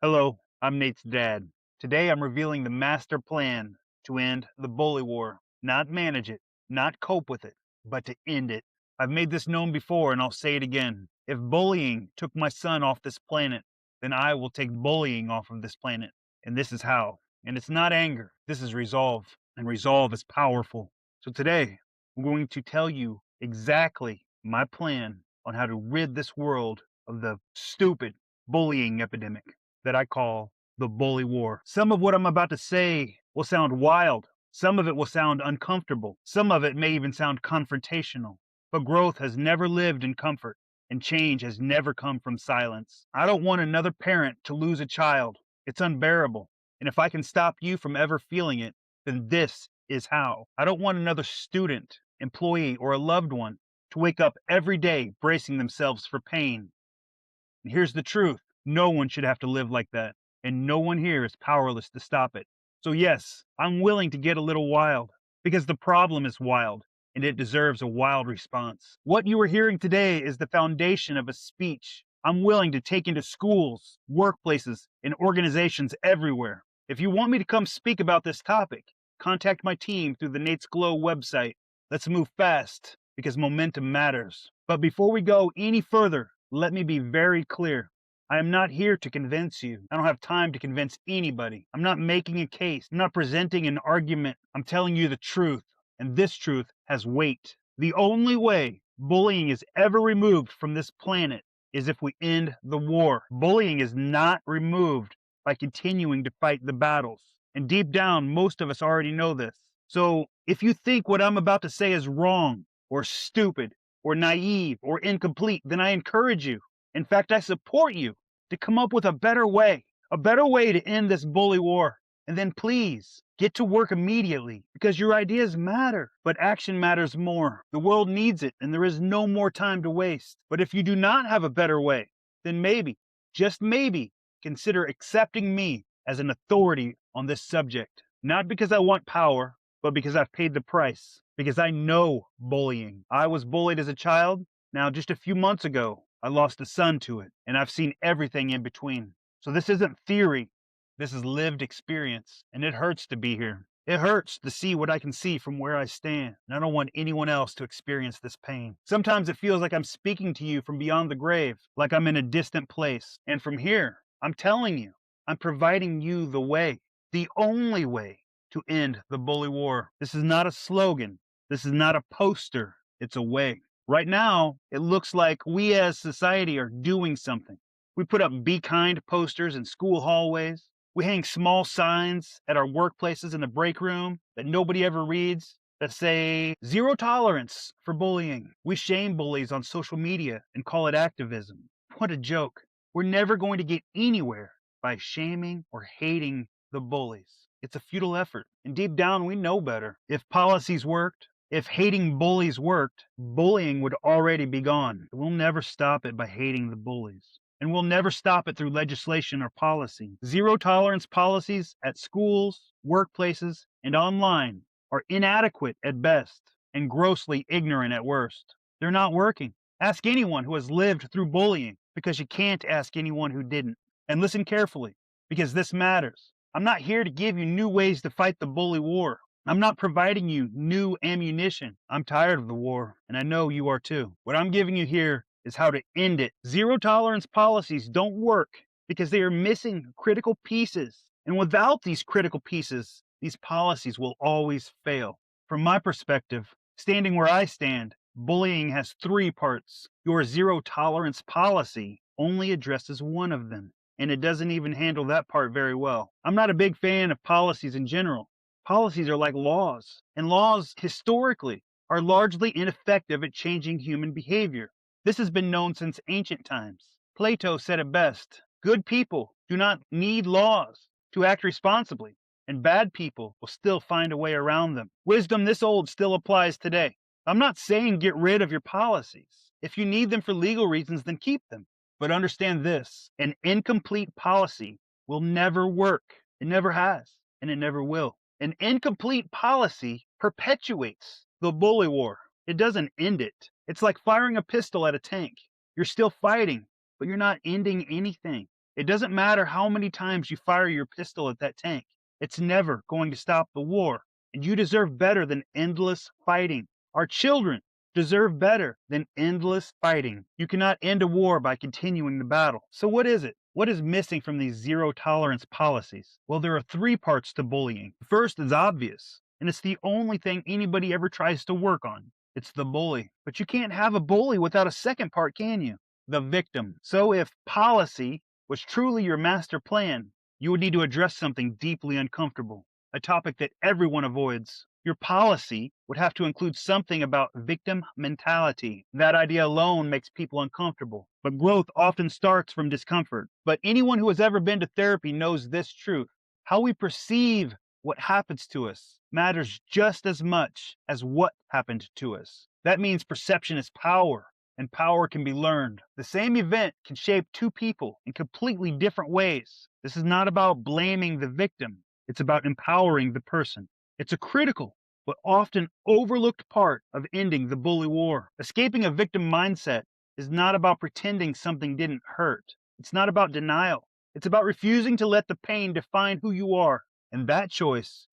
Hello, I'm Nate's dad. Today I'm revealing the master plan to end the bully war. Not manage it, not cope with it, but to end it. I've made this known before and I'll say it again. If bullying took my son off this planet, then I will take bullying off of this planet. And this is how. And it's not anger, this is resolve. And resolve is powerful. So today, I'm going to tell you exactly my plan on how to rid this world of the stupid bullying epidemic that I call the bully war. Some of what I'm about to say will sound wild. Some of it will sound uncomfortable. Some of it may even sound confrontational. But growth has never lived in comfort, and change has never come from silence. I don't want another parent to lose a child. It's unbearable. And if I can stop you from ever feeling it, then this is how. I don't want another student, employee, or a loved one to wake up every day bracing themselves for pain. And here's the truth: no one should have to live like that, and no one here is powerless to stop it. So, yes, I'm willing to get a little wild because the problem is wild and it deserves a wild response. What you are hearing today is the foundation of a speech I'm willing to take into schools, workplaces, and organizations everywhere. If you want me to come speak about this topic, contact my team through the Nate's Glow website. Let's move fast because momentum matters. But before we go any further, let me be very clear. I am not here to convince you. I don't have time to convince anybody. I'm not making a case. I'm not presenting an argument. I'm telling you the truth. And this truth has weight. The only way bullying is ever removed from this planet is if we end the war. Bullying is not removed by continuing to fight the battles. And deep down, most of us already know this. So if you think what I'm about to say is wrong or stupid or naive or incomplete, then I encourage you. In fact, I support you to come up with a better way to end this bully war. And then please get to work immediately because your ideas matter, but action matters more. The world needs it and there is no more time to waste. But if you do not have a better way, then maybe, just maybe, consider accepting me as an authority on this subject. Not because I want power, but because I've paid the price. Because I know bullying. I was bullied as a child. Now, just a few months ago, I lost a son to it, and I've seen everything in between. So this isn't theory. This is lived experience, and it hurts to be here. It hurts to see what I can see from where I stand, and I don't want anyone else to experience this pain. Sometimes it feels like I'm speaking to you from beyond the grave, like I'm in a distant place. And from here, I'm telling you, I'm providing you the way, the only way to end the bully war. This is not a slogan. This is not a poster. It's a way. Right now, it looks like we as society are doing something. We put up be kind posters in school hallways. We hang small signs at our workplaces in the break room that nobody ever reads that say zero tolerance for bullying. We shame bullies on social media and call it activism. What a joke. We're never going to get anywhere by shaming or hating the bullies. It's a futile effort. And deep down, we know better. If policies worked, if hating bullies worked, bullying would already be gone. We'll never stop it by hating the bullies. And we'll never stop it through legislation or policy. Zero tolerance policies at schools, workplaces, and online are inadequate at best and grossly ignorant at worst. They're not working. Ask anyone who has lived through bullying because you can't ask anyone who didn't. And listen carefully because this matters. I'm not here to give you new ways to fight the bully war. I'm not providing you new ammunition. I'm tired of the war, and I know you are too. What I'm giving you here is how to end it. Zero tolerance policies don't work because they are missing critical pieces. And without these critical pieces, these policies will always fail. From my perspective, standing where I stand, bullying has three parts. Your zero tolerance policy only addresses one of them, and it doesn't even handle that part very well. I'm not a big fan of policies in general. Policies are like laws, and laws historically are largely ineffective at changing human behavior. This has been known since ancient times. Plato said it best: good people do not need laws to act responsibly, and bad people will still find a way around them. Wisdom this old still applies today. I'm not saying get rid of your policies. If you need them for legal reasons, then keep them. But understand this: an incomplete policy will never work. It never has, and it never will. An incomplete policy perpetuates the bully war. It doesn't end it. It's like firing a pistol at a tank. You're still fighting, but you're not ending anything. It doesn't matter how many times you fire your pistol at that tank. It's never going to stop the war. And you deserve better than endless fighting. Our children deserve better than endless fighting. You cannot end a war by continuing the battle. So what is it? What is missing from these zero tolerance policies? Well, there are three parts to bullying. First is obvious, and it's the only thing anybody ever tries to work on. It's the bully. But you can't have a bully without a second part, can you? The victim. So if policy was truly your master plan, you would need to address something deeply uncomfortable, a topic that everyone avoids. Your policy would have to include something about victim mentality. That idea alone makes people uncomfortable, but growth often starts from discomfort. But anyone who has ever been to therapy knows this truth. How we perceive what happens to us matters just as much as what happened to us. That means perception is power, and power can be learned. The same event can shape two people in completely different ways. This is not about blaming the victim, it's about empowering the person. It's a critical but often overlooked part of ending the bully war. Escaping a victim mindset is not about pretending something didn't hurt. It's not about denial. It's about refusing to let the pain define who you are. And that choice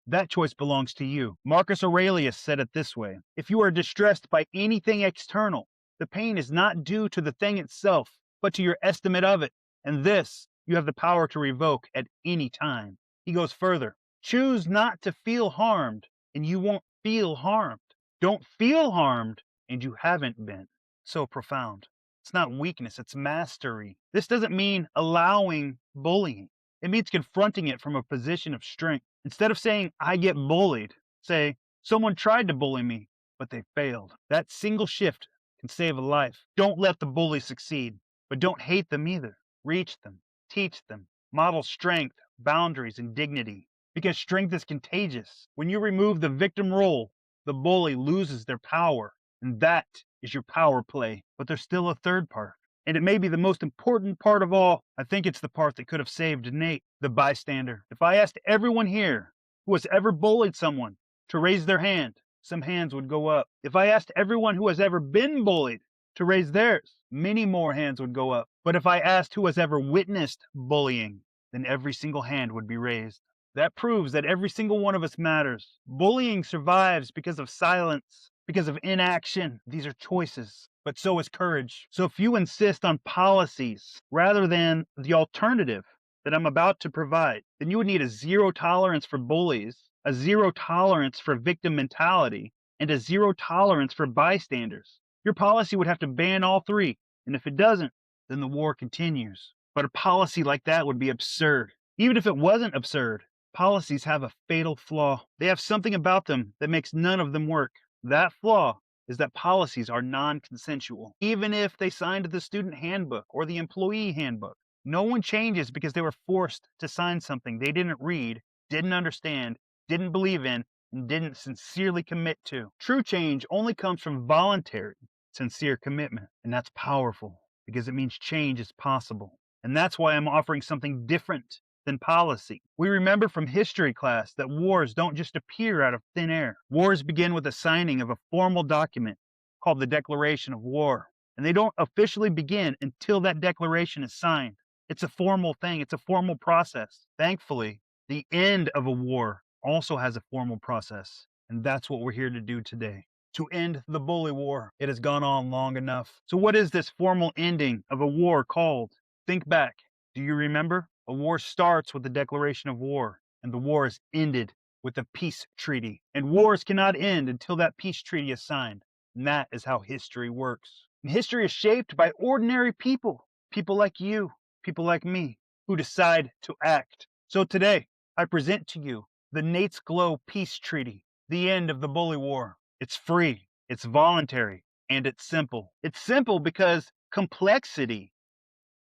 belongs to you. Marcus Aurelius said it this way: if you are distressed by anything external, the pain is not due to the thing itself, but to your estimate of it. And this you have the power to revoke at any time. He goes further: choose not to feel harmed, and you won't feel harmed. Don't feel harmed, and you haven't been. So profound. It's not weakness, it's mastery. This doesn't mean allowing bullying. It means confronting it from a position of strength. Instead of saying, I get bullied, say, someone tried to bully me, but they failed. That single shift can save a life. Don't let the bully succeed, but don't hate them either. Reach them, teach them, model strength, boundaries, and dignity. Because strength is contagious. When you remove the victim role, the bully loses their power. And that is your power play. But there's still a third part. And it may be the most important part of all. I think it's the part that could have saved Nate, the bystander. If I asked everyone here who has ever bullied someone to raise their hand, some hands would go up. If I asked everyone who has ever been bullied to raise theirs, many more hands would go up. But if I asked who has ever witnessed bullying, then every single hand would be raised. That proves that every single one of us matters. Bullying survives because of silence, because of inaction. These are choices, but so is courage. So if you insist on policies rather than the alternative that I'm about to provide, then you would need a zero tolerance for bullies, a zero tolerance for victim mentality, and a zero tolerance for bystanders. Your policy would have to ban all three, and if it doesn't, then the war continues. But a policy like that would be absurd. Even if it wasn't absurd, policies have a fatal flaw. They have something about them that makes none of them work. That flaw is that policies are non-consensual. Even if they signed the student handbook or the employee handbook, no one changes because they were forced to sign something they didn't read, didn't understand, didn't believe in, and didn't sincerely commit to. True change only comes from voluntary, sincere commitment. And that's powerful because it means change is possible. And that's why I'm offering something different than policy. We remember from history class that wars don't just appear out of thin air. Wars begin with the signing of a formal document called the Declaration of War. And they don't officially begin until that declaration is signed. It's a formal thing, it's a formal process. Thankfully, the end of a war also has a formal process. And that's what we're here to do today. To end the bully war. It has gone on long enough. So what is this formal ending of a war called? Think back. Do you remember? A war starts with the declaration of war, and the war is ended with a peace treaty. And wars cannot end until that peace treaty is signed. And that is how history works. And history is shaped by ordinary people, people like you, people like me, who decide to act. So today, I present to you the Nate's Glow Peace Treaty, the end of the bully war. It's free, it's voluntary, and it's simple. It's simple because complexity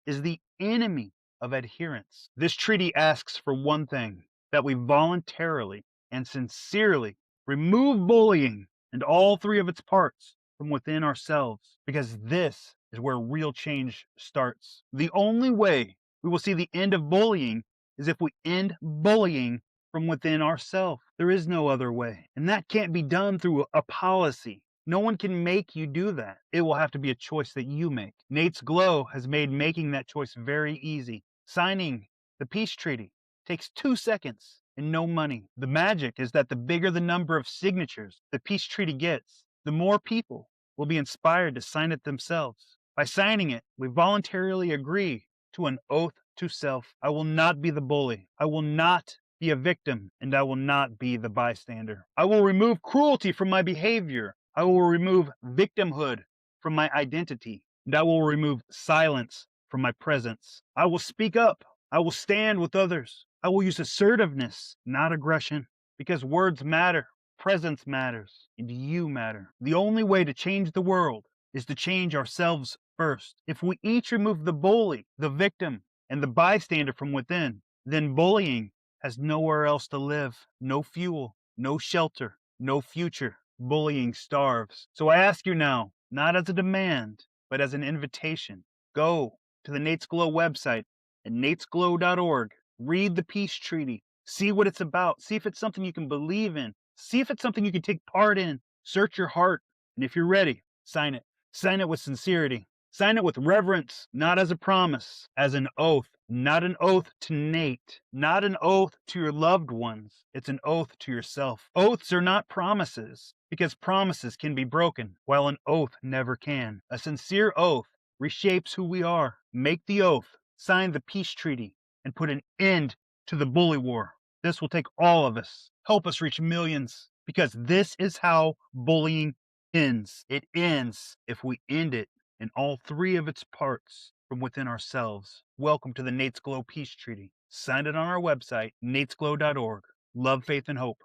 is the enemy of adherence. This treaty asks for one thing: that we voluntarily and sincerely remove bullying and all three of its parts from within ourselves, because this is where real change starts. The only way we will see the end of bullying is if we end bullying from within ourselves. There is no other way. And that can't be done through a policy. No one can make you do that. It will have to be a choice that you make. Nate's Glow has made making that choice very easy. Signing the peace treaty takes 2 seconds and no money. The magic is that the bigger the number of signatures the peace treaty gets, the more people will be inspired to sign it themselves. By signing it, we voluntarily agree to an oath to self. I will not be the bully. I will not be a victim, and I will not be the bystander. I will remove cruelty from my behavior. I will remove victimhood from my identity, and I will remove silence from my presence. I will speak up. I will stand with others. I will use assertiveness, not aggression, because words matter, presence matters, and you matter. The only way to change the world is to change ourselves first. If we each remove the bully, the victim, and the bystander from within, then bullying has nowhere else to live. No fuel, no shelter, no future. Bullying starves. So I ask you now, not as a demand, but as an invitation. Go to the Nate's Glow website at natesglow.org. Read the peace treaty. See what it's about. See if it's something you can believe in. See if it's something you can take part in. Search your heart. And if you're ready, sign it. Sign it with sincerity. Sign it with reverence, not as a promise, as an oath. Not an oath to Nate, not an oath to your loved ones. It's an oath to yourself. Oaths are not promises, because promises can be broken, while an oath never can. A sincere oath reshapes who we are. Make the oath, sign the peace treaty, and put an end to the bully war. This will take all of us. Help us reach millions, because this is how bullying ends. It ends if we end it in all three of its parts from within ourselves. Welcome to the Nate's Glow Peace Treaty. Sign it on our website, natesglow.org. Love, faith, and hope.